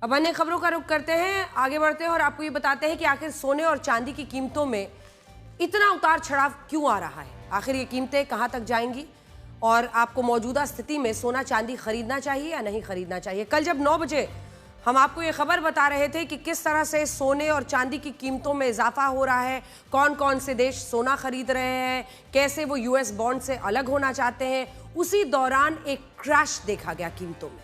अब अन्य खबरों का रुख करते हैं, आगे बढ़ते हैं और आपको ये बताते हैं कि आखिर सोने और चांदी की कीमतों में इतना उतार चढ़ाव क्यों आ रहा है। आखिर ये कीमतें कहां तक जाएंगी और आपको मौजूदा स्थिति में सोना चांदी खरीदना चाहिए या नहीं खरीदना चाहिए। कल जब 9 बजे हम आपको ये खबर बता रहे थे कि किस तरह से सोने और चांदी की कीमतों में इजाफा हो रहा है, कौन कौन से देश सोना खरीद रहे हैं, कैसे वो यूएस बॉन्ड से अलग होना चाहते हैं, उसी दौरान एक क्रैश देखा गया कीमतों में,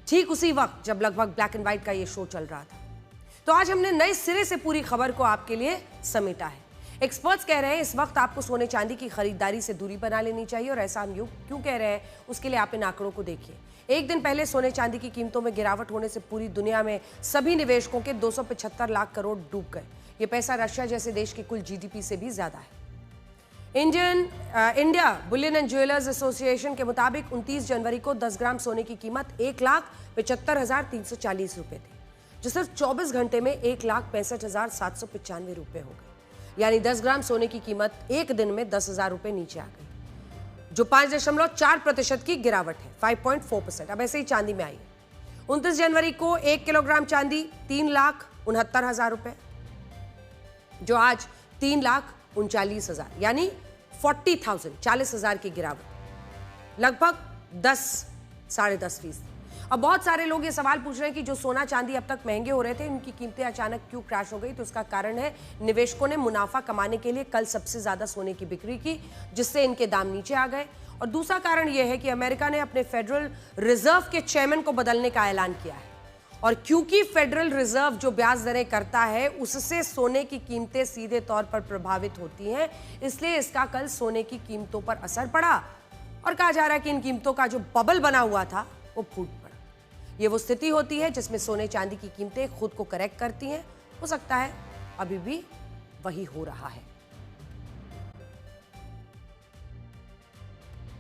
ठीक उसी वक्त जब लगभग ब्लैक एंड व्हाइट का ये शो चल रहा था। तो आज हमने नए सिरे से पूरी खबर को आपके लिए समेटा है। एक्सपर्ट्स कह रहे हैं इस वक्त आपको सोने चांदी की खरीदारी से दूरी बना लेनी चाहिए, और ऐसा हम क्यों कह रहे हैं उसके लिए आप इन आंकड़ों को देखिए। एक दिन पहले सोने चांदी की कीमतों में गिरावट होने से पूरी दुनिया में सभी निवेशकों के 275 लाख करोड़ डूब गए। ये पैसा रशिया जैसे देश की कुल जीडीपी से भी ज्यादा है। India Boolean and jewellers association के मुताबिक 29 जनवरी को 10 ग्राम सोने की कीमत 1,75,340 रुपए थी, जो सिर्फ 24 घंटे में 1,65,795 रुपए हो गई। यानी 10 ग्राम सोने की कीमत एक दिन में 10,000 रुपए नीचे आ गई, जो 5.4% की गिरावट है, 5.4%। अब ऐसे ही चांदी में आई 29 जनवरी को 1 किलोग्राम चांदी 3,69,000 रुपए, जो आज 3,39,000, यानी 40,000 की गिरावट, लगभग 10-10.5%। अब बहुत सारे लोग ये सवाल पूछ रहे हैं कि जो सोना चांदी अब तक महंगे हो रहे थे, इनकी कीमतें अचानक क्यों क्रैश हो गई। तो उसका कारण है निवेशकों ने मुनाफा कमाने के लिए कल सबसे ज्यादा सोने की बिक्री की, जिससे इनके दाम नीचे आ गए। और दूसरा कारण यह है कि अमेरिका ने अपने फेडरल रिजर्व के चेयरमैन को बदलने का ऐलान किया है, और क्योंकि फेडरल रिजर्व जो ब्याज दरें करता है उससे सोने की कीमतें सीधे तौर पर प्रभावित होती हैं, इसलिए इसका कल सोने की कीमतों पर असर पड़ा। और कहा जा रहा है कि इन कीमतों का जो बबल बना हुआ था वो फूट पड़ा। ये वो स्थिति होती है जिसमें सोने चांदी की कीमतें खुद को करेक्ट करती हैं। हो सकता है अभी भी वही हो रहा है।